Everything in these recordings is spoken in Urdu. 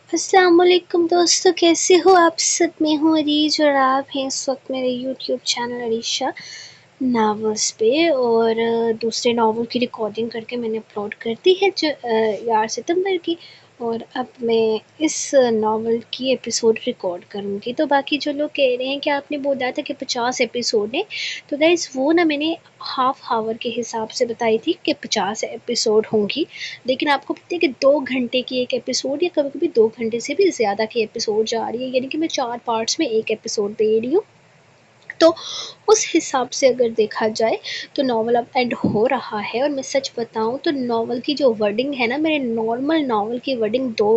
السلام علیکم دوستوں، کیسے ہو آپ سب؟ میں ہوں عریج اور آپ ہیں اس وقت میرے یوٹیوب چینل عریشہ ناولس پہ، اور دوسرے ناول کی ریکارڈنگ کر کے میں نے اپلوڈ کر دی ہے جو 11 ستمبر کی، اور اب میں اس ناول کی ایپیسوڈ ریکارڈ کروں گی۔ تو باقی جو لوگ کہہ رہے ہیں کہ آپ نے بولا تھا کہ 50 ایپیسوڈ ہیں، تو گائز وہ نا میں نے ہاف آور کے حساب سے بتائی تھی کہ 50 ایپیسوڈ ہوں گی، لیکن آپ کو پتہ ہے کہ 2 گھنٹے کی ایک ایپیسوڈ یا کبھی کبھی 2 گھنٹے سے بھی زیادہ کی ایپیسوڈ جا رہی ہے، یعنی کہ میں 4 پارٹس میں ایک ایپیسوڈ دے رہی ہوں۔ تو اس حساب سے اگر دیکھا جائے تو ناول اب اینڈ ہو رہا ہے، اور میں سچ بتاؤں تو ناول کی جو ورڈنگ ہے نا، میرے نارمل ناول کی ورڈنگ 2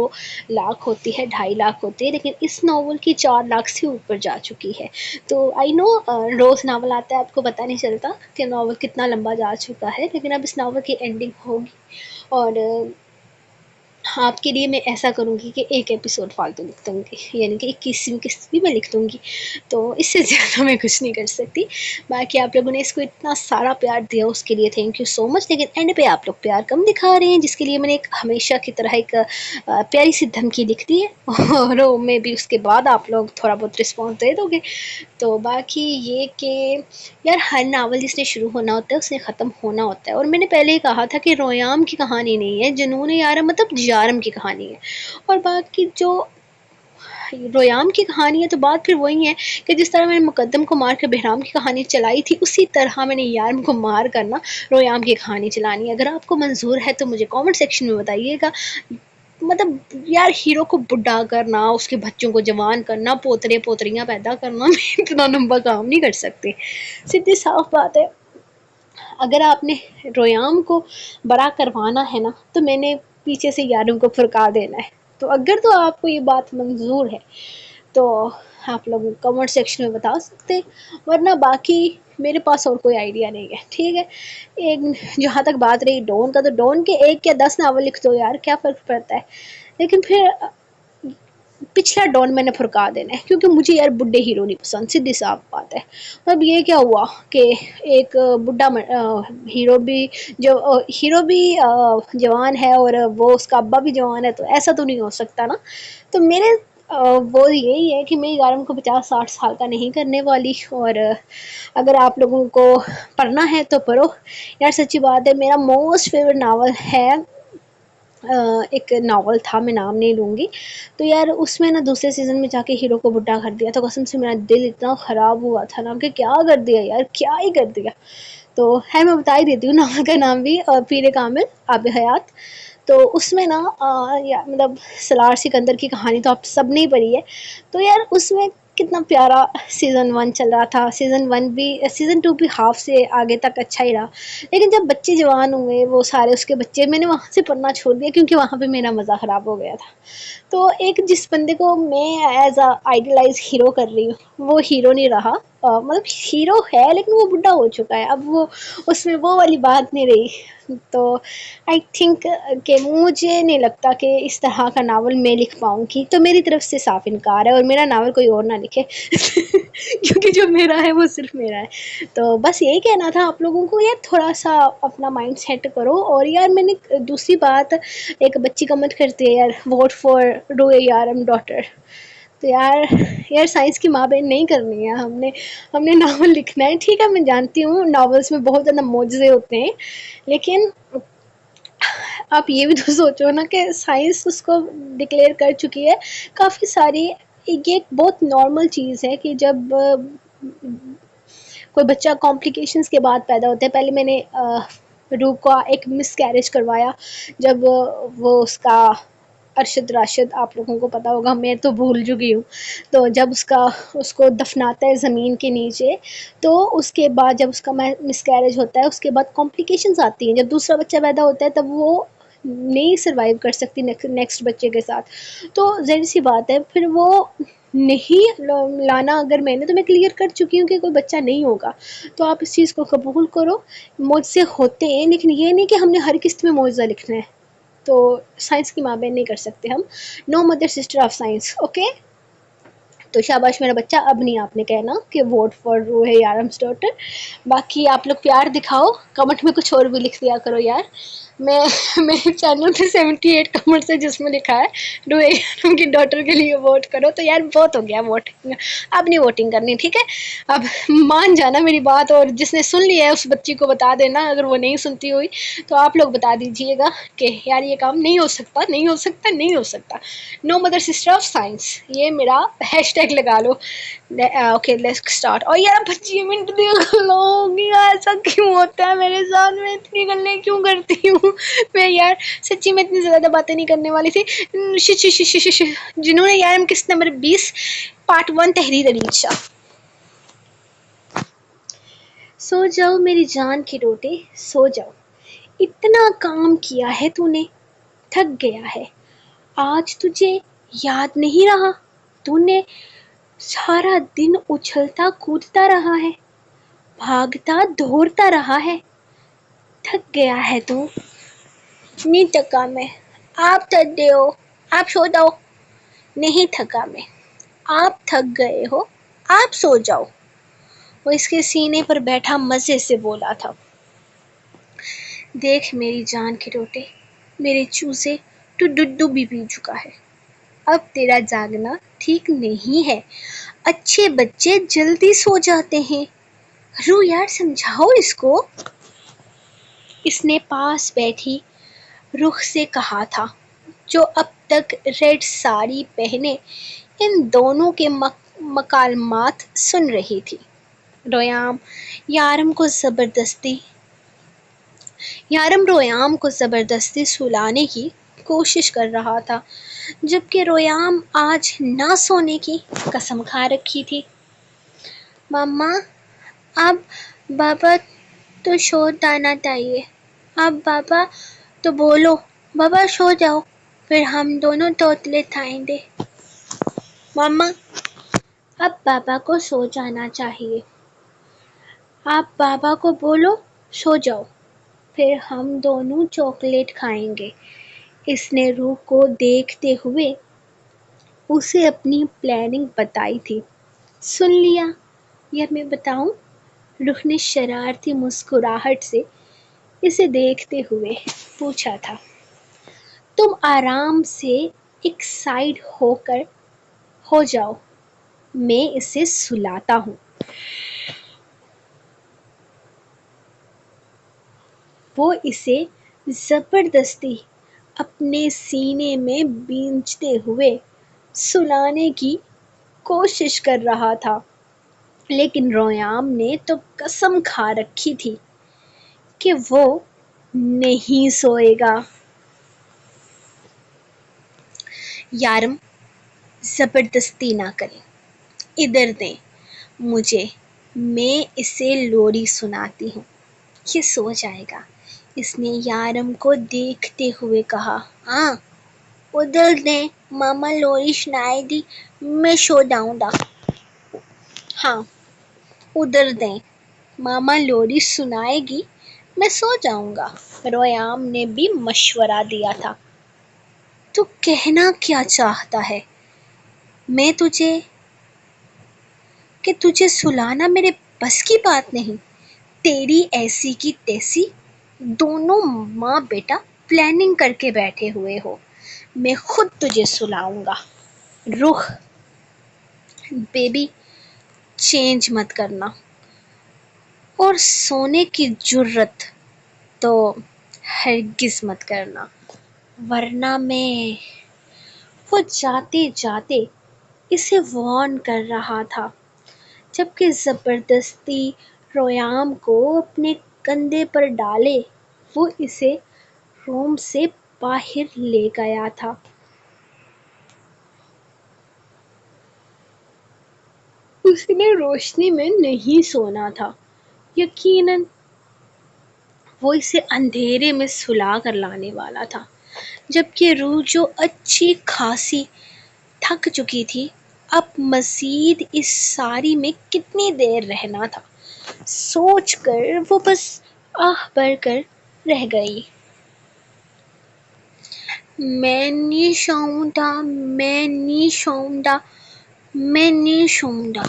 لاکھ ہوتی ہے، 2.5 لاکھ ہوتی ہے، لیکن اس ناول کی 4 لاکھ سے اوپر جا چکی ہے۔ تو آئی نو روز ناول آتا ہے، آپ کو پتہ نہیں چلتا کہ ناول کتنا لمبا جا چکا ہے، لیکن اب اس ناول کی اینڈنگ ہوگی، اور آپ کے لیے میں ایسا کروں گی کہ ایک ایپیسوڈ فالتو لکھ دوں گی، یعنی کہ 21ویں قسط بھی میں لکھ دوں گی، تو اس سے زیادہ میں کچھ نہیں کر سکتی۔ باقی آپ لوگوں نے اس کو اتنا سارا پیار دیا، اس کے لیے تھینک یو سو مچ، لیکن اینڈ پہ آپ لوگ پیار کم دکھا رہے ہیں، جس کے لیے میں نے ایک ہمیشہ کی طرح ایک پیاری سی دھمکی لکھ دی ہے، اور میں بھی اس کے بعد آپ لوگ تھوڑا بہت رسپانس دے دو گے۔ تو باقی یہ کہ یار ہر ناول جس نے شروع ہونا ہوتا ہے اس نے ختم ہونا ہوتا ہے، اور میں نے پہلے ہی کہا تھا کہ رویام کی کہانی نہیں ہے، جنون یارم مطلب یارم کی کہانی ہے، اور باقی جو رویام کی کہانی ہے تو بات پھر وہی ہے کہ جس طرح میں نے مقدم کو مار کر بہرام کی کہانی چلائی تھی، اسی طرح میں نے یارم کو مار کرنا رویام کی کہانی چلانی ہے۔ اگر آپ کو منظور ہے تو مجھے کامنٹ سیکشن میں بتائیے گا۔ مطلب یار ہیرو کو بڈھا کرنا، اس کے بچوں کو جوان کرنا، پوترے پوتریاں پیدا کرنا، میں اتنا لمبا کام نہیں کر سکتی، سیدھی صاف بات ہے۔ اگر آپ نے رویام کو بڑا کروانا ہے نا تو میں نے پیچھے سے یارم کو پھرکا دینا ہے، تو اگر تو آپ کو یہ بات منظور ہے تو آپ لوگ کمنٹ سیکشن میں بتا سکتے ہیں، ورنہ باقی میرے پاس اور کوئی آئیڈیا نہیں ہے، ٹھیک ہے۔ ایک جہاں تک بات رہی ڈون کا، تو ڈون کے 1 یا 10 ناول لکھ دو یار، کیا فرق پڑتا ہے، لیکن پھر پچھلا ڈون میں نے پھرکا دینا ہے، کیونکہ مجھے یار بڈھے ہیرو نہیں پسند، سیدھی صاف بات ہے۔ اب یہ کیا ہوا کہ ایک بڈھا ہیرو بھی جو ہیرو بھی جوان ہے اور وہ اس کا ابا بھی جوان ہے، تو ایسا تو نہیں ہو سکتا نا۔ تو میرے وہ یہی ہے کہ میں یارم کو 50-60 سال کا نہیں کرنے والی، اور اگر آپ لوگوں کو پڑھنا ہے تو پڑھو یار، سچی بات ہے۔ میرا موسٹ فیورٹ ناول ہے، ایک ناول تھا، میں نام نہیں لوں گی، تو یار اس میں نا دوسرے سیزن میں جا کے ہیرو کو بڈھا کر دیا، تو قسم سے میرا دل اتنا خراب ہوا تھا نا کہ کیا کر دیا یار، کیا ہی کر دیا۔ تو ہے میں بتا ہی دیتی ہوں ناول کا نام بھی، پیر کامل آب حیات۔ تو اس میں نا مطلب سالار سکندر کی کہانی تو آپ سب نے ہی پڑھی ہے، تو یار اس میں کتنا پیارا سیزن 1 چل رہا تھا، سیزن 2 بھی ہاف سے آگے تک اچھا ہی رہا، لیکن جب بچے جوان ہوئے، وہ سارے اس کے بچے، میں نے وہاں سے پڑھنا چھوڑ دیا، کیونکہ وہاں پہ میرا مزہ خراب ہو گیا تھا۔ تو ایک جس بندے کو میں ایز اے آئیڈیلائز ہیرو کر رہی ہوں، وہ ہیرو نہیں رہا، مطلب ہیرو ہے لیکن وہ بڈھا ہو چکا ہے، اب وہ اس میں وہ والی بات نہیں رہی، تو آئی تھنک کہ مجھے نہیں لگتا کہ اس طرح کا ناول میں لکھ پاؤں گی، تو میری طرف سے صاف انکار ہے، اور میرا ناول کوئی اور نہ لکھے کیونکہ جو میرا ہے وہ صرف میرا ہے۔ تو بس یہی کہنا تھا آپ لوگوں کو، یار تھوڑا سا اپنا مائنڈ سیٹ کرو، اور یار میں نے دوسری بات، ایک بچی کمنٹ کرتی ہے یار ووٹ فار روئے یارم ڈاٹر، تو یار سائنس کی ماں بہن نہیں کرنی ہے، ہم نے ناول لکھنا ہے، ٹھیک ہے میں جانتی ہوں ناولس میں بہت زیادہ معجزے ہوتے ہیں، لیکن آپ یہ بھی تو سوچو نا کہ سائنس اس کو ڈکلیئر کر چکی ہے کافی ساری، یہ ایک بہت نارمل چیز ہے کہ جب کوئی بچہ کمپلیکیشنز کے بعد پیدا ہوتا ہے، پہلے میں نے روح کا ایک مس کیریج کروایا، جب وہ اس کا ارشد راشد، آپ لوگوں کو پتا ہوگا، میں تو بھول چکی ہوں، تو جب اس کو دفناتا ہے زمین کے نیچے، تو اس کے بعد جب اس کا مس کیریج ہوتا ہے، اس کے بعد کمپلیکیشنز آتی ہیں، جب دوسرا بچہ پیدا ہوتا ہے تب وہ نہیں سروائیو کر سکتی نیکسٹ بچے کے ساتھ، تو ظاہر سی بات ہے پھر وہ نہیں لانا، اگر میں نے تو میں کلیئر کر چکی ہوں کہ کوئی بچہ نہیں ہوگا، تو آپ اس چیز کو قبول کرو، معجزے ہوتے ہیں لیکن یہ نہیں کہ ہم نے ہر قسط میں معجزہ لکھنا ہے، تو سائنس کی ماں بہن نہیں کر سکتے ہم، no mother sister of science, okay. تو شاباش میرا بچہ، اب نہیں آپ نے کہنا کہ ووٹ فار روح یارم's ڈاٹر، باقی آپ لوگ پیار دکھاؤ، کمنٹ میں کچھ اور بھی لکھ دیا کرو یار، میں میرے چینل پہ 78 کمنٹس ہے جس میں لکھا ہے روہیگم کی ڈاٹر کے لیے ووٹ کرو. تو یار بہت ہو گیا ووٹنگ، اب نہیں ووٹنگ کرنی، ٹھیک ہے؟ اب مان جانا میری بات، اور جس نے سن لیا ہے اس بچی کو بتا دینا، اگر وہ نہیں سنتی ہوئی تو آپ لوگ بتا دیجئے گا کہ یار یہ کام نہیں ہو سکتا، نہیں ہو سکتا، نہیں ہو سکتا. نو مدر سسٹر آف سائنس، یہ میرا ہیش ٹیگ لگا لو. Okay let's start. اور یار 25 منٹ دیکھ لو گی، ایسا کیوں ہوتا ہے میرے ساتھ؟ میں اتنی گلیں کیوں کرتی ہوں میں یار؟ سچی میں اتنی زیادہ باتیں نہیں کرنے والی تھی. جنہوں نے یار قسط نمبر 20 پارٹ 1 تحریر علی شاہ. سو جاؤ میری جان کی روٹے سو جاؤ، اتنا کام کیا ہے تو نے، تھک گیا ہے آج تجھے یاد نہیں رہا، تو نے سارا دن اچھلتا کودتا رہا ہے، بھاگتا دوڑتا رہا ہے، تھک گیا ہے تو. نہیں تھکا میں، آپ تھک گئے ہو، آپ سو جاؤ. نہیں تھکا میں، آپ تھک گئے ہو، آپ سو جاؤ. وہ اس کے سینے پر بیٹھا مزے سے بولا تھا. دیکھ میری جان کے روٹے، میرے چوزے تو دودھ بھی پی چکا ہے، اب تیرا جاگنا ٹھیک نہیں ہے. اچھے بچے جلدی سو جاتے ہیں، رو یار سمجھاؤ اس کو. اس نے پاس بیٹھی رخ سے کہا تھا، جو اب تک ریڈ ساڑی پہنے ان دونوں کے مکالمات سن رہی تھی. رویام کو زبردستی سلانے کی کوشش کر رہا تھا، جبکہ رویام آج نہ سونے کی قسم کھا رکھی تھی. ماما اب بابا تو سو جانا چاہیے، اب بابا تو بولو بابا سو جاؤ، پھر ہم دونوں توتلے کھائیں گے. ماما اب بابا کو سو جانا چاہیے، آپ بابا کو بولو سو جاؤ، پھر ہم دونوں چاکلیٹ کھائیں گے. اس نے روح کو دیکھتے ہوئے اسے اپنی پلاننگ بتائی تھی. سن لیا یا میں بتاؤں؟ روح نے شرارتی مسکراہٹ سے اسے دیکھتے ہوئے پوچھا تھا. تم آرام سے ایک سائیڈ ہو جاؤ، میں اسے سلاتا ہوں. وہ اسے زبردستی اپنے سینے میں بھیجتے ہوئے سلانے کی کوشش کر رہا تھا، لیکن رویام نے تو قسم کھا رکھی تھی کہ وہ نہیں سوئے گا. یارم زبردستی نہ کریں، ادھر دیں مجھے، میں اسے لوری سناتی ہوں، یہ سو جائے گا. اس نے یارم کو دیکھتے ہوئے کہا. ہاں ادھر دیں، ماما لوری سنائے گی، میں سو جاؤں گا. ہاں ادھر دیں، ماما لوری سنائے گی، میں سو جاؤں گا. رویام نے بھی مشورہ دیا تھا. تو کہنا کیا چاہتا ہے؟ میں کہ تجھے سلانا میرے بس کی بات نہیں. تیری ایسی کی تیسی دونوں ماں بیٹا پلاننگ کر کے بیٹھے ہوئے ہو، میں خود تجھے سلاؤں گا. روح بیبی چینج مت کرنا، اور سونے کی جرت تو ہرگز مت کرنا، ورنہ میں. وہ جاتے جاتے اسے وارن کر رہا تھا، جبکہ زبردستی رویام کو اپنے کندھے پر ڈالے وہ اسے روم سے باہر لے گیا تھا. اس نے روشنی میں نہیں سونا تھا، یقیناً وہ اسے اندھیرے میں سلا کر لانے والا تھا، جبکہ روح جو اچھی خاصی تھک چکی تھی، اب مزید اس ساری میں کتنی دیر رہنا تھا سوچ کر وہ بس آہ بھر کر رہ گئی. میں نہیں سوؤں گا، میں نہیں سوؤں گا، میں نہیں سوؤں گا،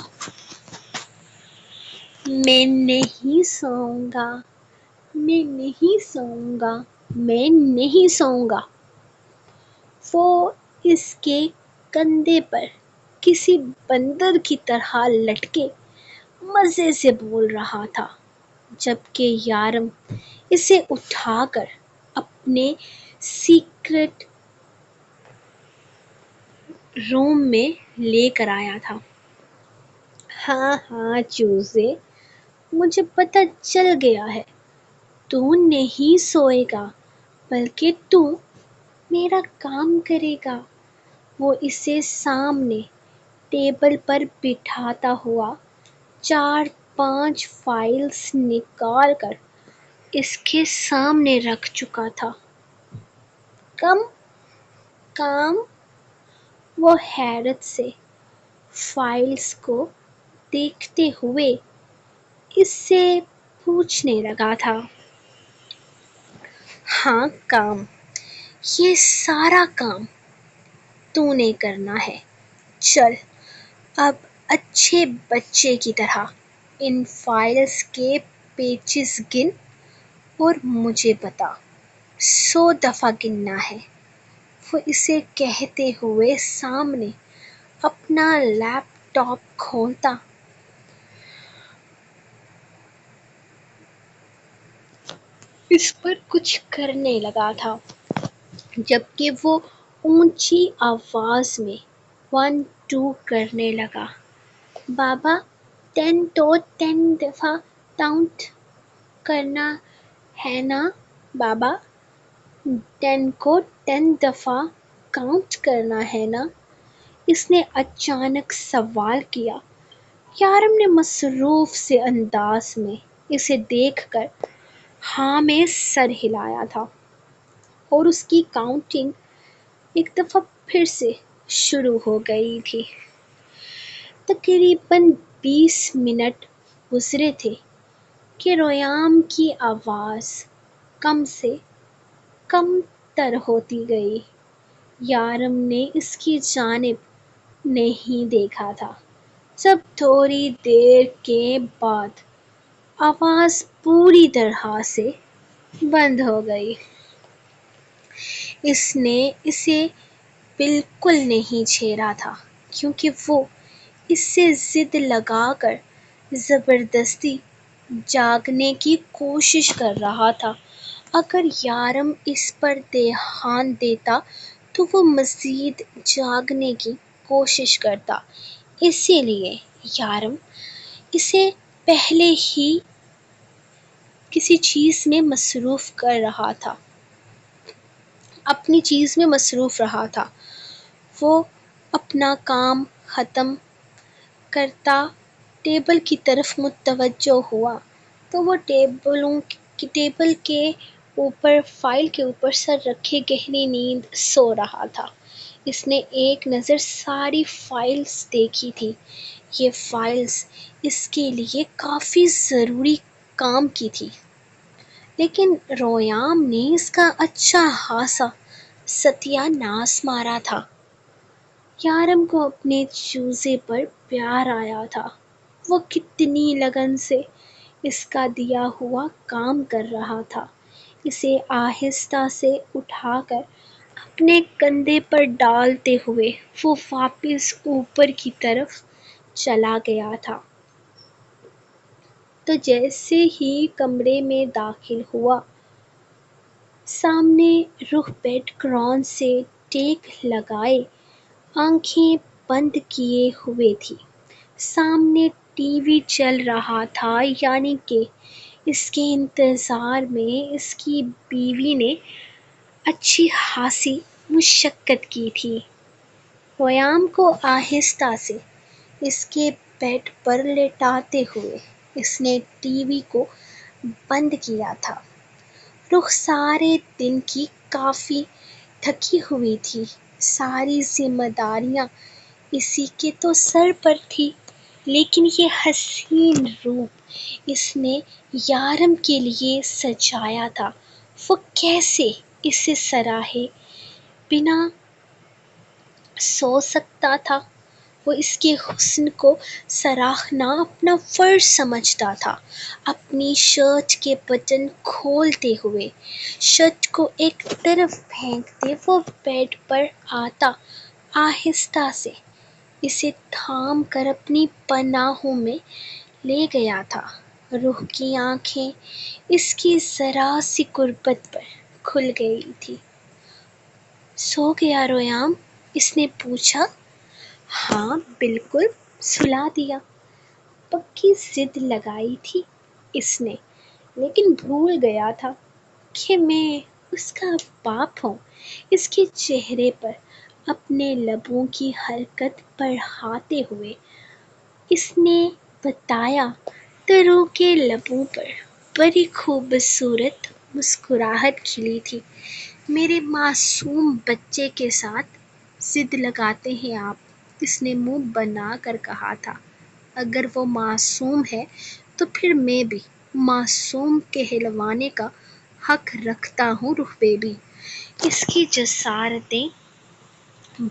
میں نہیں سوؤں گا، میں نہیں سوؤں گا. میں نہیں سوؤں گا۔ وہ اس کے کندھے پر کسی بندر کی طرح لٹکے مزے سے بول رہا تھا، جبکہ یارم اسے اٹھا کر اپنے سیکرٹ روم میں لے کر آیا تھا۔ ہاں ہاں چوزے، مجھے پتہ چل گیا ہے، تو نہیں سوئے گا بلکہ تو میرا کام کرے گا۔ وہ اسے سامنے ٹیبل پر بٹھاتا ہوا 4-5 فائلز نکال کر اس کے سامنے رکھ چکا تھا۔ کام؟ وہ حیرت سے فائلز کو دیکھتے ہوئے اس سے پوچھنے لگا تھا۔ ہاں کام، یہ سارا کام تو نے کرنا ہے۔ چل اب اچھے بچے کی طرح ان فائلز کے پیجز گن اور مجھے بتا۔ 100 دفعہ گننا ہے۔ وہ اسے کہتے ہوئے سامنے اپنا لیپ ٹاپ کھولتا اس پر کچھ کرنے لگا تھا، جبکہ وہ اونچی آواز میں 1-2 کرنے لگا۔ بابا 10 تو 10 دفعہ کاؤنٹ کرنا ہے نا؟ بابا 10 کو 10 دفعہ کاؤنٹ کرنا ہے نا؟ اس نے اچانک سوال کیا۔ یارم نے مصروف سے انداز میں اسے دیکھ کر ہاں میں سر ہلایا تھا، اور اس کی کاؤنٹنگ ایک دفعہ پھر سے شروع ہو گئی تھی۔ تقریباً 20 منٹ گزرے تھے کہ ریام کی آواز کم سے کم تر ہوتی گئی۔ یارم نے اس کی جانب نہیں دیکھا تھا جب تھوڑی دیر کے بعد آواز پوری طرح سے بند ہو گئی۔ اس نے اسے بالکل نہیں چھیڑا تھا کیونکہ وہ اس سے ضد لگا کر زبردستی جاگنے کی کوشش کر رہا تھا۔ اگر یارم اس پر دھیان دیتا تو وہ مزید جاگنے کی کوشش کرتا، اسی لیے یارم اسے پہلے ہی کسی چیز میں مصروف کر رہا تھا، اپنی چیز میں مصروف رہا تھا۔ وہ اپنا کام ختم کرتا ٹیبل کی طرف متوجہ ہوا تو وہ ٹیبل کے اوپر فائل کے اوپر سر رکھے گہری نیند سو رہا تھا۔ اس نے ایک نظر ساری فائلز دیکھی تھی۔ یہ فائلز اس کے لیے کافی ضروری کام کی تھی، لیکن ریام نے اس کا اچھا خاصا ستیہ ناش مارا تھا۔ یارم کو اپنے چوزے پر پیار آیا تھا۔ وہ کتنی لگن سے اس کا دیا ہوا کام کر رہا تھا۔ اسے آہستہ سے اٹھا کر اپنے کندھے پر ڈالتے ہوئے وہ واپس اوپر کی طرف چلا گیا تھا۔ تو جیسے ہی کمرے میں داخل ہوا، سامنے رخ بیڈ قرآن سے ٹیک لگائے آنکھیں بند کیے ہوئے تھی۔ سامنے ٹی وی چل رہا تھا، یعنی کہ اس کے انتظار میں اس کی بیوی نے اچھی خاصی مشقت کی تھی۔ ریام کو آہستہ سے اس کے بیڈ پر لٹاتے ہوئے اس نے ٹی وی کو بند کیا تھا۔ رخسارے دن کی کافی تھکی ہوئی تھی، ساری ذمہ داریاں اسی کے تو سر پر تھی، لیکن یہ حسین روپ اس نے یارم کے لیے سجایا تھا، وہ کیسے اسے سراہے بنا سو سکتا تھا؟ وہ اس کے حسن کو سراہنا اپنا فرض سمجھتا تھا۔ اپنی شرٹ کے بٹن کھولتے ہوئے شرٹ کو ایک طرف پھینکتے وہ بیڈ پر آتا آہستہ سے اسے تھام کر اپنی پناہوں میں لے گیا تھا۔ روح کی آنکھیں اس کی ذرا سی قربت پر کھل گئی تھی۔ سو گیا ریام؟ اس نے پوچھا۔ ہاں بالکل، سلا دیا۔ پکی ضد لگائی تھی اس نے، لیکن بھول گیا تھا کہ میں اس کا باپ ہوں۔ اس کے چہرے پر اپنے لبوں کی حرکت بڑھاتے ہوئے اس نے بتایا۔ ترو کے لبوں پر بڑی خوبصورت مسکراہٹ کھلی تھی۔ میرے معصوم بچے کے ساتھ ضد لگاتے ہیں آپ، اس نے منہ بنا کر کہا تھا۔ اگر وہ معصوم ہے تو پھر میں بھی معصوم کہلوانے کا حق رکھتا ہوں روح بیبی۔ اس کی جسارتیں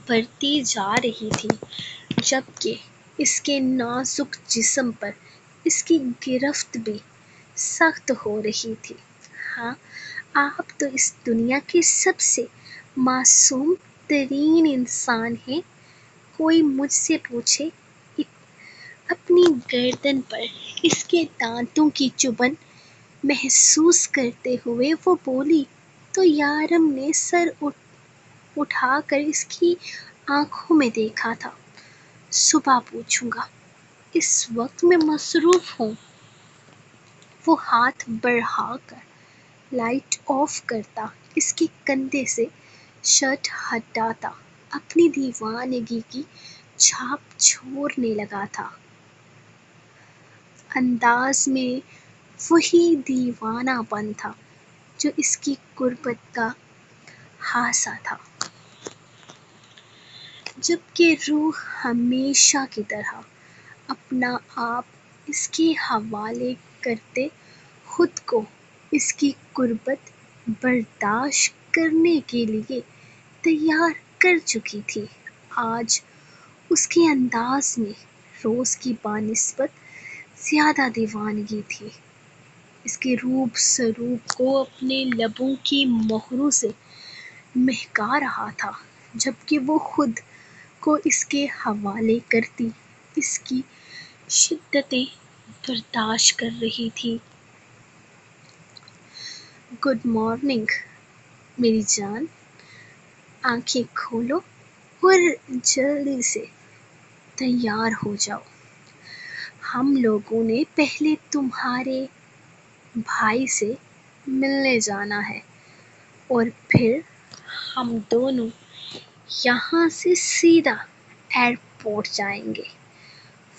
بڑھتی جا رہی تھیں جبکہ اس کے نازک جسم پر اس کی گرفت بھی سخت ہو رہی تھی۔ ہاں، آپ تو اس دنیا کے سب سے معصوم ترین انسان ہیں۔ کوئی مجھ سے پوچھے۔ اپنی گردن پر اس کے دانتوں کی چبھن محسوس کرتے ہوئے وہ بولی تو یارم نے سر اٹھا کر اس کی آنکھوں میں دیکھا تھا۔ صبح پوچھوں گا، اس وقت میں مصروف ہوں۔ وہ ہاتھ بڑھا کر لائٹ آف کرتا، اس کے کندھے سے شرٹ ہٹاتا، اپنی دیوانگی کی چھاپ چھوڑنے لگا تھا۔ انداز میں وہی دیوانہ پن تھا جو اس کی قربت کا حصہ تھا، جبکہ روح ہمیشہ کی طرح اپنا آپ اس کے حوالے کرتے خود کو اس کی قربت برداشت کرنے کے لیے تیار کر چکی تھی۔ آج اس کے انداز میں روز کی بنسبت زیادہ دیوانگی تھی۔ اس کے روپ سروپ کو اپنے لبوں کی مہروں سے مہکا رہا تھا، جبکہ وہ خود کو اس کے حوالے کرتی اس کی شدتیں برداشت کر رہی تھی۔ گڈ مارننگ میری جان، آنکھیں کھولو اور جلدی سے تیار ہو جاؤ۔ ہم لوگوں نے پہلے تمہارے بھائی سے ملنے جانا ہے اور پھر ہم دونوں یہاں سے سیدھا ایئرپورٹ جائیں گے۔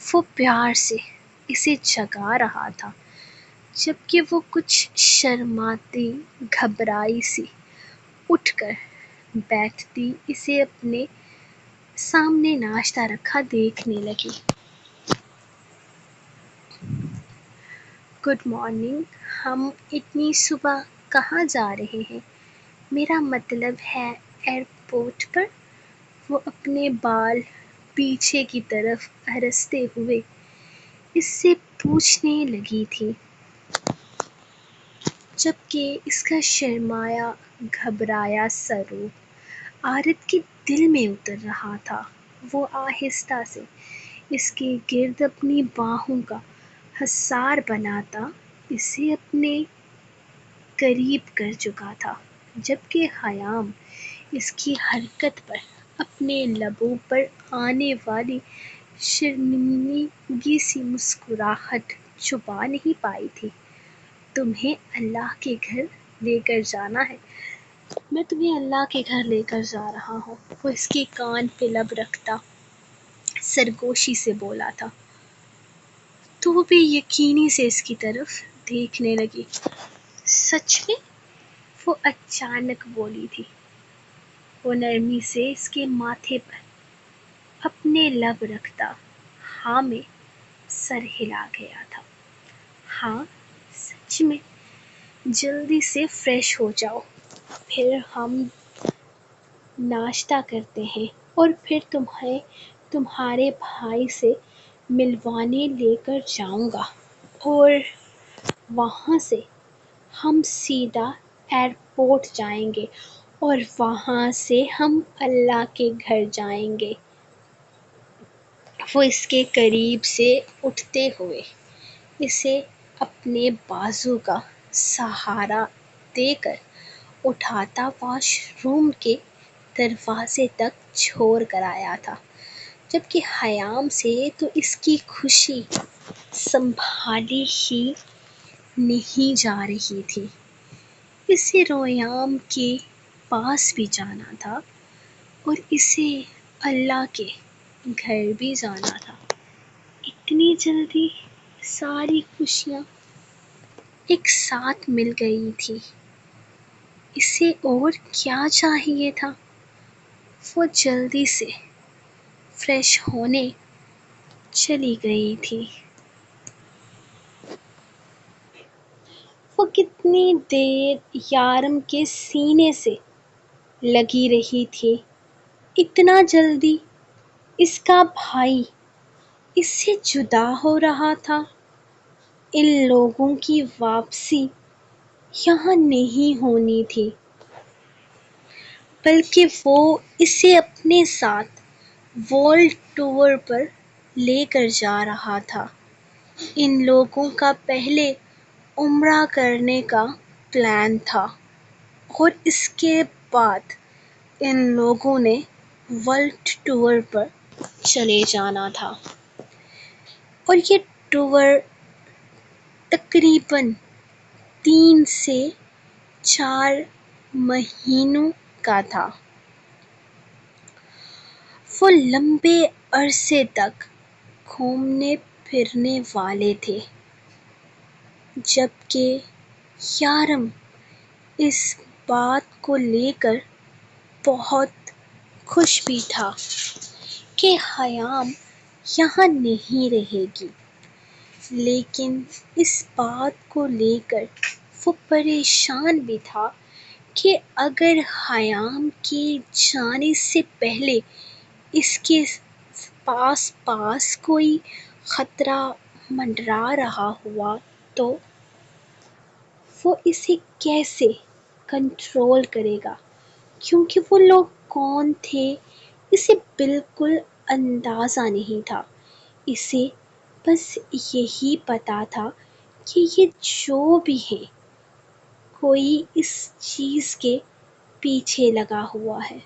وہ پیار سے اسے جگا رہا تھا، جبکہ وہ کچھ شرماتی گھبرائی سی اٹھ کر بیٹھتی اسے اپنے سامنے ناشتہ رکھا دیکھنے لگی۔ گڈ مارننگ، ہم اتنی صبح کہاں جا رہے ہیں؟ میرا مطلب ہے ایئرپورٹ پر۔ وہ اپنے بال پیچھے کی طرف آرزتے ہوئے اس سے پوچھنے لگی تھی، جبکہ اس کا شرمایا گھبرایا سا روپ عارت کے دل میں اتر رہا تھا۔ وہ آہستہ سے اس کے گرد اپنی باہوں کا حصار بناتا اسے اپنے قریب کر چکا تھا، جبکہ خیام اس کی حرکت پر اپنے لبوں پر آنے والی شرمندگی سی مسکراہٹ چھپا نہیں پائی تھی۔ تمہیں اللہ کے گھر لے کر جانا ہے؟ میں تمہیں اللہ کے گھر لے کر جا رہا ہوں، وہ اس کے کان پہ لب رکھتا سرگوشی سے بولا تھا۔ تو بھی یقینی سے اس کی طرف دیکھنے لگی۔ سچ میں؟ وہ اچانک بولی تھی۔ وہ نرمی سے اس کے ماتھے پر اپنے لب رکھتا ہاں میں سر ہلا گیا تھا۔ ہاں سچ میں۔ جلدی سے فریش ہو جاؤ، پھر ہم ناشتہ کرتے ہیں اور پھر تمہیں تمہارے بھائی سے ملوانے لے کر جاؤں گا، اور وہاں سے ہم سیدھا ایئرپورٹ جائیں گے، اور وہاں سے ہم اللہ کے گھر جائیں گے۔ وہ اس کے قریب سے اٹھتے ہوئے اسے اپنے بازو کا سہارا دے کر اٹھاتا واش روم کے دروازے تک چھوڑ کر آیا تھا، جبکہ حیام سے تو اس کی خوشی سنبھالی ہی نہیں جا رہی تھی۔ اسے ریام کے پاس بھی جانا تھا، اور اسے اللہ کے گھر بھی جانا تھا۔ اتنی جلدی ساری خوشیاں ایک ساتھ مل گئی تھی۔ اسے اور کیا چاہیے تھا؟ وہ جلدی سے فریش ہونے چلی گئی تھی۔ وہ کتنی دیر یارم کے سینے سے لگی رہی تھی۔ اتنا جلدی اس کا بھائی اس سے جدا ہو رہا تھا۔ ان لوگوں کی واپسی یہاں نہیں ہونی تھی، بلکہ وہ اسے اپنے ساتھ ورلڈ ٹور پر لے کر جا رہا تھا۔ ان لوگوں کا پہلے عمرہ کرنے کا پلان تھا، اور اس کے بعد ان لوگوں نے ورلڈ ٹور پر چلے جانا تھا، اور یہ ٹور تقریباً 3 سے 4 مہینوں کا تھا۔ وہ لمبے عرصے تک گھومنے پھرنے والے تھے، جبکہ یارم اس بات کو لے کر بہت خوش بھی تھا کہ حیام یہاں نہیں رہے گی، لیکن اس بات کو لے کر وہ پریشان بھی تھا کہ اگر حیام کے جانے سے پہلے اس کے پاس کوئی خطرہ منڈرا رہا ہوا تو وہ اسے کیسے کنٹرول کرے گا، کیونکہ وہ لوگ کون تھے اسے بالکل اندازہ نہیں تھا۔ اسے بس یہی پتا تھا کہ یہ جو بھی ہے کوئی اس چیز کے پیچھے لگا ہوا ہے۔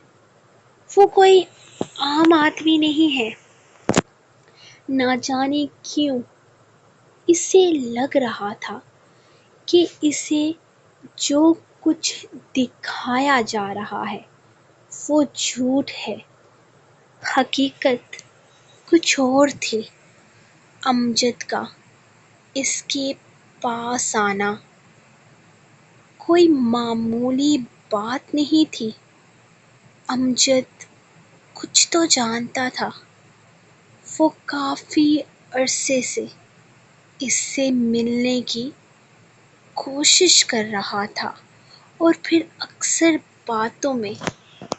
وہ کوئی عام آدمی نہیں ہے۔ نہ جانے کیوں اسے لگ رہا تھا کہ اسے جو کچھ دکھایا جا رہا ہے وہ جھوٹ ہے، حقیقت کچھ اور تھی۔ امجد کا اس کے پاس آنا کوئی معمولی بات نہیں تھی۔ امجد کچھ تو جانتا تھا۔ وہ کافی عرصے سے اس سے ملنے کی کوشش کر رہا تھا، اور پھر اکثر باتوں میں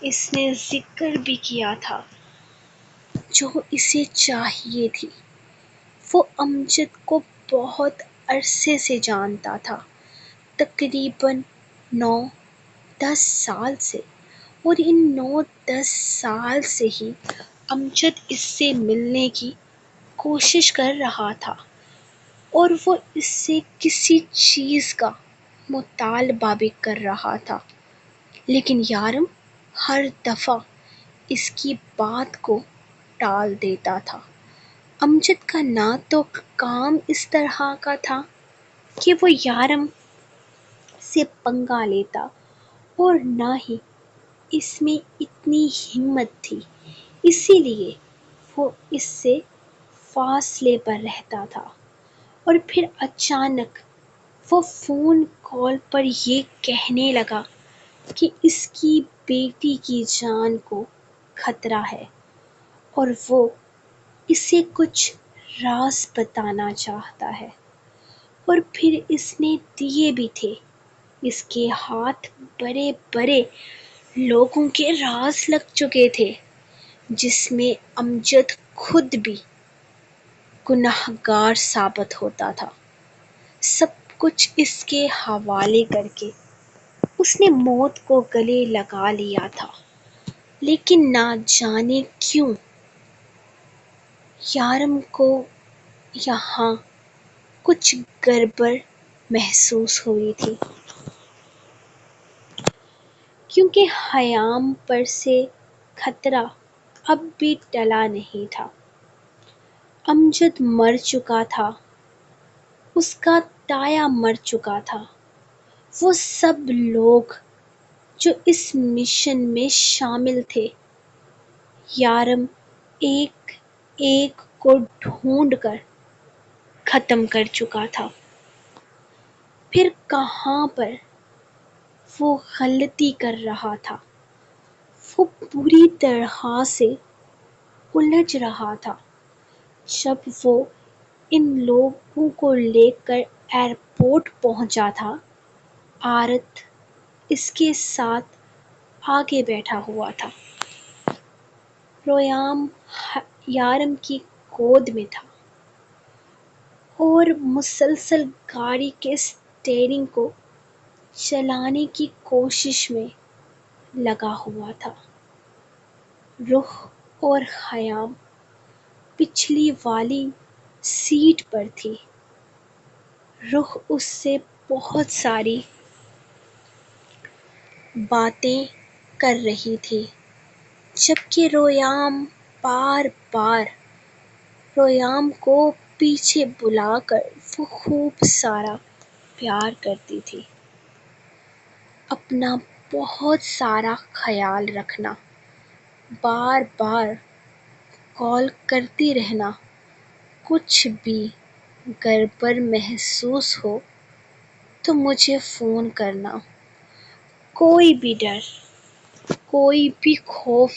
اس نے ذکر بھی کیا تھا جو اسے چاہیے تھی۔ وہ امجد کو بہت عرصے سے جانتا تھا، تقریباً 9-10 سال سے، اور ان 9-10 سال سے ہی امجد اس سے ملنے کی کوشش کر رہا تھا، اور وہ اس سے کسی چیز کا مطالبہ بھی کر رہا تھا، لیکن یارم ہر دفعہ اس کی بات کو ٹال دیتا تھا۔ امجد کا نہ تو کام اس طرح کا تھا کہ وہ یارم سے پنگا لیتا، اور نہ ہی اس میں اتنی ہمت تھی، اسی لیے وہ اس سے فاصلے پر رہتا تھا۔ اور پھر اچانک وہ فون کال پر یہ کہنے لگا کہ اس کی بیٹی کی جان کو خطرہ ہے، اور وہ اسے کچھ راز بتانا چاہتا ہے۔ اور پھر اس نے دیے بھی تھے، اس کے ہاتھ بڑے بڑے لوگوں کے راز لگ چکے تھے، جس میں امجد خود بھی گنہگار ثابت ہوتا تھا۔ سب کچھ اس کے حوالے کر کے اس نے موت کو گلے لگا لیا تھا، لیکن نہ جانے کیوں یارم کو یہاں کچھ گڑبڑ محسوس ہوئی تھی، کیونکہ خیام پر سے خطرہ اب بھی ٹلا نہیں تھا۔ امجد مر چکا تھا، اس کا تایا مر چکا تھا، وہ سب لوگ جو اس مشن میں شامل تھے، یارم ایک ایک کو ڈھونڈ کر ختم کر چکا تھا۔ پھر کہاں پر وہ غلطی کر رہا تھا؟ وہ پوری طرح سے الجھ رہا تھا۔ جب وہ ان لوگوں کو لے کر ایئرپورٹ پہنچا تھا، آرت اس کے ساتھ آگے بیٹھا ہوا تھا۔ ریام یارم کی گود میں تھا اور مسلسل گاڑی کے اسٹیئرنگ کو چلانے کی کوشش میں لگا ہوا تھا۔ رخ اور خیام پچھلی والی سیٹ پر تھی۔ رخ اس سے بہت ساری باتیں کر رہی تھی، جبکہ ریام بار بار ریام کو پیچھے بلا کر وہ خوب سارا پیار کرتی تھی۔ اپنا بہت سارا خیال رکھنا، بار بار کال کرتی رہنا، کچھ بھی گڑبڑ محسوس ہو تو مجھے فون کرنا، کوئی بھی ڈر، کوئی بھی خوف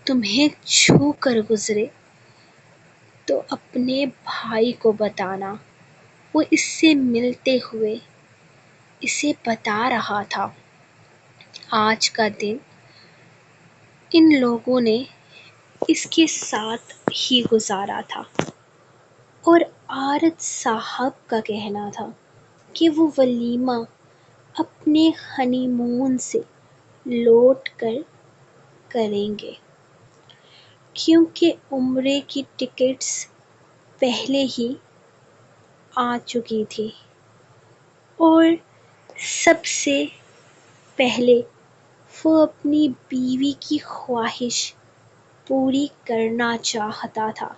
تمہیں چھو کر گزرے تو اپنے بھائی کو بتانا۔ وہ اس سے ملتے ہوئے اسے بتا رہا تھا، آج کا دن ان لوگوں نے اس کے ساتھ ہی گزارا تھا، اور آرت صاحب کا کہنا تھا کہ وہ ولیمہ اپنے ہنی مون سے لوٹ کر کریں گے، کیونکہ عمرے کی ٹکٹس پہلے ہی آ چکی تھی اور سب سے پہلے وہ اپنی بیوی کی خواہش پوری کرنا چاہتا تھا،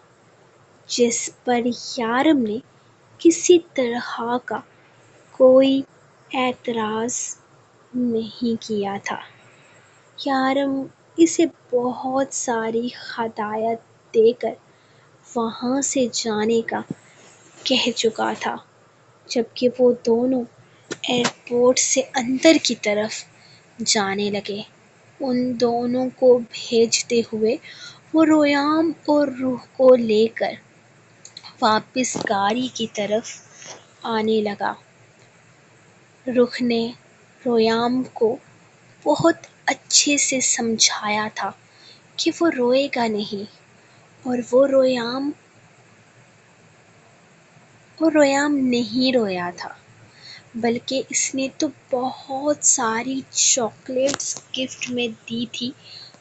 جس پر یارم نے کسی طرح کا کوئی اعتراض نہیں کیا تھا۔ یارم اسے بہت ساری ہدایات دے کر وہاں سے جانے کا کہہ چکا تھا، جبکہ وہ دونوں ایئرپورٹ سے اندر کی طرف جانے لگے۔ ان دونوں کو بھیجتے ہوئے وہ ریام اور روح کو لے کر واپس گاڑی کی طرف آنے لگا۔ رخ نے ریام کو بہت اچھے سے سمجھایا تھا کہ وہ روئے گا نہیں، اور وہ ریام نہیں رویا تھا، بلکہ اس نے تو بہت ساری چاکلیٹس گفٹ میں دی تھی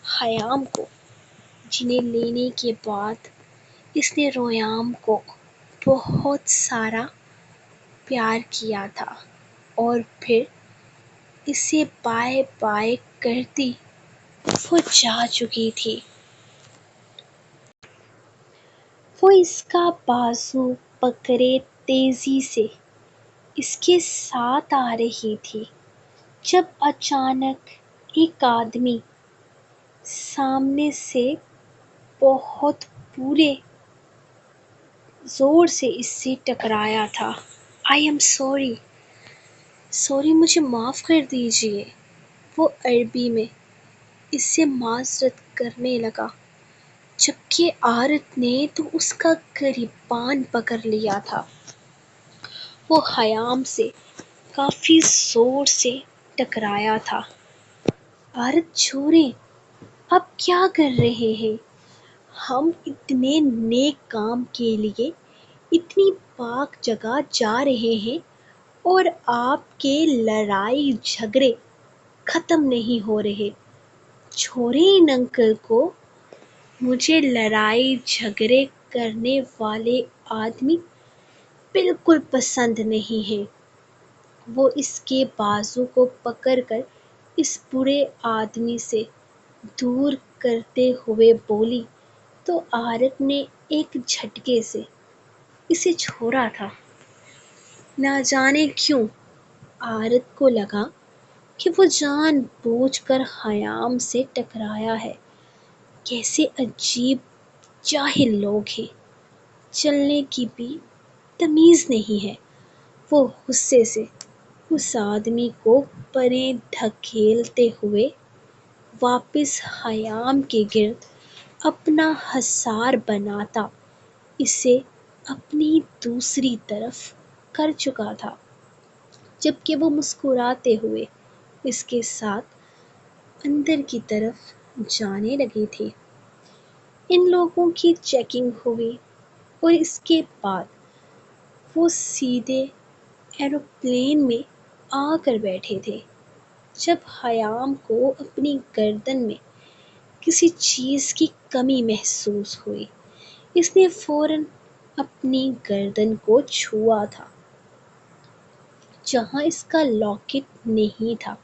خیام کو، جنہیں لینے کے بعد اس نے ریام کو بہت سارا پیار کیا تھا، اور پھر اسے بائے بائے کرتی وہ جا چکی تھی۔ وہ اس کا بازو پکڑے تیزی سے اس کے ساتھ آ رہی تھی، جب اچانک ایک آدمی سامنے سے بہت برے زور سے اس سے ٹکرایا تھا۔ آئی ایم سوری، مجھے معاف کر دیجیے، وہ عربی میں اس سے معذرت کرنے لگا، جبکہ آرت نے تو اس کا گریبان پکڑ لیا تھا۔ وہ خیام سے کافی زور سے ٹکرایا تھا۔ آرت چھوڑیں، اب کیا کر رہے ہیں؟ ہم اتنے نیک کام کے لیے اتنی پاک جگہ جا رہے ہیں اور آپ کے لڑائی جھگڑے ختم نہیں ہو رہے۔ چھوڑیں ان انکل کو، مجھے لڑائی جھگڑے کرنے والے آدمی بالکل پسند نہیں ہیں۔ وہ اس کے بازو کو پکڑ کر اس برے آدمی سے دور کرتے ہوئے بولی تو عارف نے ایک جھٹکے سے اسے چھوڑا تھا۔ نہ جانے کیوں عارف کو لگا کہ وہ جان بوجھ کر خیام سے ٹکرایا ہے۔ کیسے عجیب جاہل لوگ ہیں، چلنے کی بھی تمیز نہیں ہے۔ وہ غصے سے اس آدمی کو پریں دھکیلتے ہوئے واپس خیام کے گرد اپنا حصار بناتا اسے اپنی دوسری طرف کر چکا تھا، جبکہ وہ مسکراتے ہوئے اس کے ساتھ اندر کی طرف جانے لگے تھے۔ ان لوگوں کی چیکنگ ہوئی اور اس کے بعد وہ سیدھے ایروپلین میں آ کر بیٹھے تھے۔ جب خیام کو اپنی گردن میں کسی چیز کی کمی محسوس ہوئی، اس نے فوراً اپنی گردن کو چھوا تھا جہاں اس کا لاکٹ نہیں تھا۔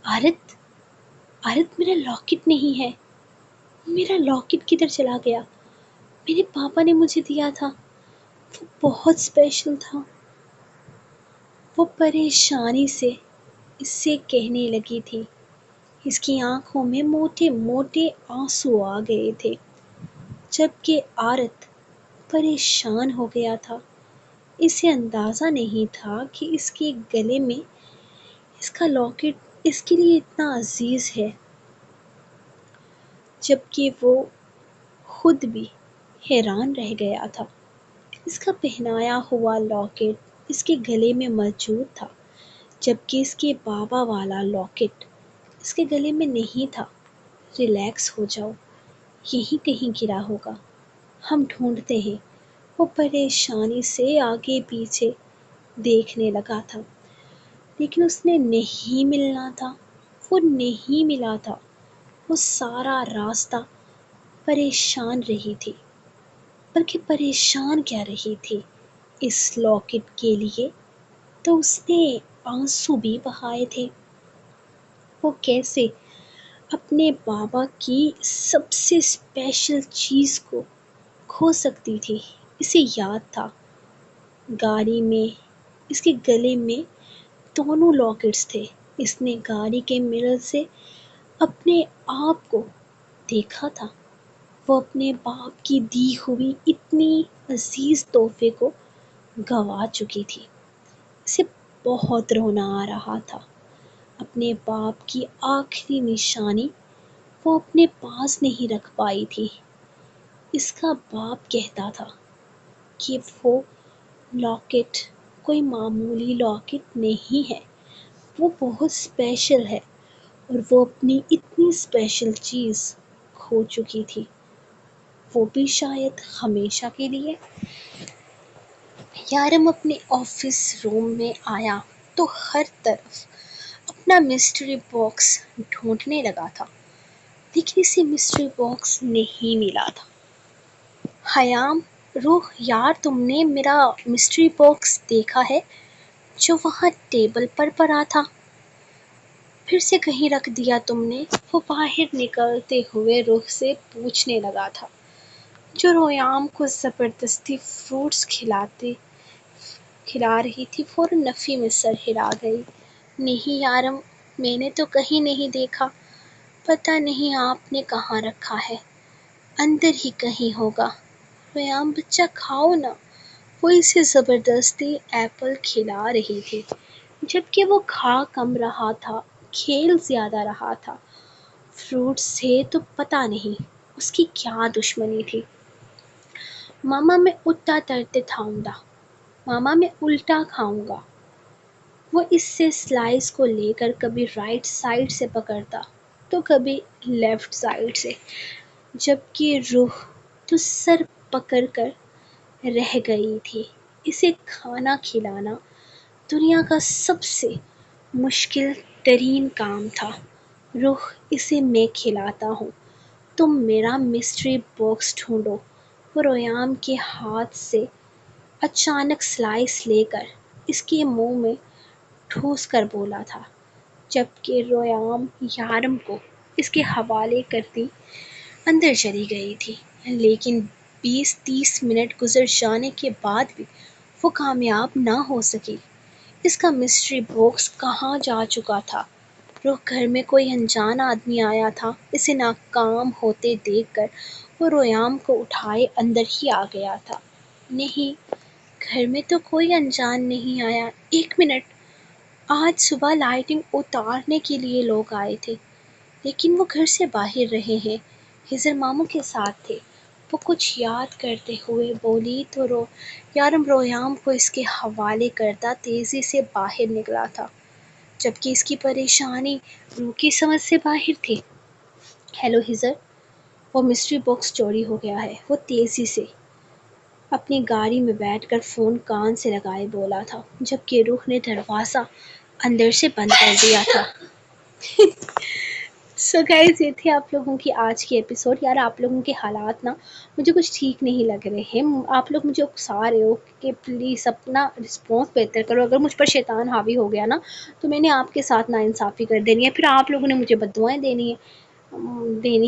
عارف، عارف میرا لاکٹ نہیں ہے، میرا لاکٹ کدھر چلا گیا؟ میرے پاپا نے مجھے دیا تھا، وہ بہت اسپیشل تھا۔ وہ پریشانی سے اس سے کہنے لگی تھی۔ اس کی آنکھوں میں موٹے موٹے آنسو آ گئے تھے، جبکہ عارف پریشان ہو گیا تھا۔ اسے اندازہ نہیں تھا کہ اس کے گلے میں اس کا لاکٹ اس کے لیے اتنا عزیز ہے، جبکہ وہ خود بھی حیران رہ گیا تھا۔ اس کا پہنایا ہوا لاکٹ اس کے گلے میں موجود تھا، جبکہ اس کے بابا والا لاکٹ اس کے گلے میں نہیں تھا۔ ریلیکس ہو جاؤ، یہیں کہیں گرا ہوگا، ہم ڈھونڈتے ہیں۔ وہ پریشانی سے آگے پیچھے دیکھنے لگا تھا، لیکن اس نے نہیں ملنا تھا، وہ نہیں ملا تھا۔ وہ سارا راستہ پریشان رہی تھی، بلکہ پریشان کیا رہی تھی اس لاکٹ کے لیے تو اس نے آنسو بھی بہائے تھے۔ وہ کیسے اپنے بابا کی سب سے اسپیشل چیز کو کھو سکتی تھی؟ اسے یاد تھا گاڑی میں اس کے گلے میں دونوں لاکٹس تھے۔ اس نے گاڑی کے مرر سے اپنے آپ کو دیکھا تھا۔ وہ اپنے باپ کی دی ہوئی اتنی عزیز تحفے کو گنوا چکی تھی۔ اسے بہت رونا آ رہا تھا۔ اپنے باپ کی آخری نشانی وہ اپنے پاس نہیں رکھ پائی تھی۔ اس کا باپ کہتا تھا کہ وہ لاکٹ کوئی معمولی لاکٹ نہیں ہے، وہ بہت اسپیشل ہے، اور وہ اپنی اتنی اسپیشل چیز کھو چکی تھی، وہ بھی شاید ہمیشہ کے لیے۔ یارم اپنے آفس روم میں آیا تو ہر طرف اپنا مسٹری باکس ڈھونڈنے لگا تھا، لیکن اسے مسٹری باکس نہیں ملا تھا۔ خیام، روح یار، تم نے میرا مسٹری باکس دیکھا ہے جو وہاں ٹیبل پر پڑا تھا؟ پھر سے کہیں رکھ دیا تم نے؟ وہ باہر نکلتے ہوئے روح سے پوچھنے لگا تھا، جو ریام کو زبردستی فروٹس کھلا رہی تھی فوراً نفی میں سر ہلا گئی۔ نہیں یارم، میں نے تو کہیں نہیں دیکھا، پتہ نہیں آپ نے کہاں رکھا ہے، اندر ہی کہیں ہوگا۔ ریام بچہ کھاؤ نا، وہ اسے زبردستی ایپل کھلا رہی تھی، جبکہ وہ کھا کم رہا تھا، کھیل زیادہ رہا تھا۔ فروٹ سے تو پتہ نہیں اس کی کیا دشمنی تھی۔ ماما میں الٹا ترتے کھاؤں گا، ماما میں الٹا کھاؤں گا۔ وہ اس سے سلائس کو لے کر کبھی رائٹ سائڈ سے پکڑتا، تو کبھی لیفٹ سائڈ سے، جبکہ روح تو سر پکڑ کر رہ گئی تھی۔ اسے کھانا کھلانا دنیا کا سب سے مشکل ترین کام تھا۔ روح، اسے میں کھلاتا ہوں، تم میرا مسٹری باکس ڈھونڈو۔ وہ ریام کے ہاتھ سے اچانک سلائس لے کر اس کے منہ میں ٹھوس کر بولا تھا، جبکہ ریام یارم کو اس کے حوالے کرتی اندر چلی گئی تھی۔ لیکن 20-30 منٹ گزر جانے کے بعد بھی وہ کامیاب نہ ہو سکی۔ اس کا مسٹری باکس کہاں جا چکا تھا؟ روح، گھر میں کوئی انجان آدمی آیا تھا؟ اسے ناکام ہوتے دیکھ کر وہ ریام کو اٹھائے اندر ہی آ گیا تھا۔ نہیں، گھر میں تو کوئی انجان نہیں آیا۔ 1 منٹ، آج صبح لائٹنگ اتارنے کے لیے لوگ آئے تھے، لیکن وہ گھر سے باہر رہے ہیں۔ ہزر ماموں کے ساتھ تھے۔ وہ کچھ یاد کرتے ہوئے بولی تو یارم ریام کو اس کے حوالے کرتا تیزی سے باہر نکلا تھا، جبکہ اس کی پریشانی روح کی سمجھ سے باہر تھی۔ ہیلو ہزر، وہ مسٹری باکس چوری ہو گیا ہے، وہ تیزی سے اپنی گاڑی میں بیٹھ کر فون کان سے لگائے بولا تھا، جبکہ روح نے دروازہ اندر سے بند کر دیا تھا۔ سو گائز، یہ تھے آپ لوگوں کی آج کی ایپیسوڈ۔ یار آپ لوگوں کے حالات نا مجھے کچھ ٹھیک نہیں لگ رہے ہیں۔ آپ لوگ مجھے اکسا رہے ہو کہ پلیز اپنا رسپانس بہتر کرو۔ اگر مجھ پر شیطان حاوی ہو گیا نا تو میں نے آپ کے ساتھ ناانصافی کر دینی ہے، پھر آپ لوگوں نے مجھے بددعائیں دینی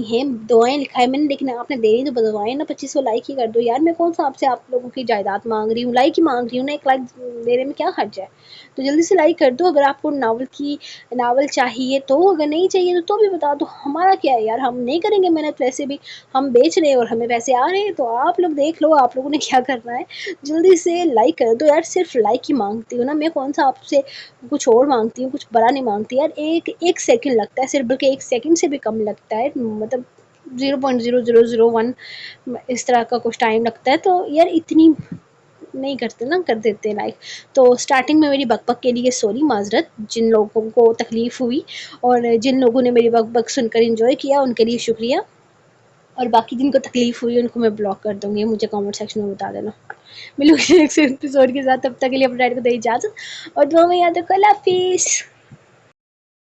ہیں۔ دعائیں لکھا ہے میں نے، لیکن آپ نے دینی تو بددعائیں نا 2500 لائک ہی کر دو یار۔ میں کون سا آپ سے آپ لوگوں کی جائیداد مانگ رہی ہوں، لائک ہی مانگ رہی ہوں نا، ایک لائک دینے میں کیا حرج ہے؟ تو جلدی سے لائک کر دو اگر آپ کو ناول چاہیے تو، اگر نہیں چاہیے تو بھی بتا دو، ہمارا کیا ہے یار، ہم نہیں کریں گے محنت، ویسے بھی ہم بیچ رہے ہیں اور ہمیں پیسے آ رہے ہیں، تو آپ لوگ دیکھ لو آپ لوگوں نے کیا کرنا ہے۔ جلدی سے لائک کر دو یار، صرف لائک ہی مانگتی ہوں نا میں، کون سا آپ سے کچھ اور مانگتی ہوں، کچھ بڑا نہیں مانگتی یار۔ ایک سیکنڈ لگتا ہے صرف، بلکہ 1 سیکنڈ سے بھی کم لگتا ہے، مطلب 0.0001 اس طرح کا کچھ ٹائم لگتا ہے، تو یار اتنی نہیں کرتے نا، کر دیتے ہیں لائک۔ تو سٹارٹنگ میں میری بک بک کے لیے سوری، معذرت جن لوگوں کو تکلیف ہوئی، اور جن لوگوں نے میری بک بک سن کر انجوائے کیا ان کے لیے شکریہ، اور باقی جن کو تکلیف ہوئی ان کو میں بلاک کر دوں گی، مجھے کامنٹ سیکشن میں بتا دینا۔ ملوں گی نیکسٹ ایپیسوڈ کے ساتھ، تب تک کے لیے اپنے ڈیڈی کو دے اجازت اور دعا میں یاد رکھو۔ اللہ حافظ۔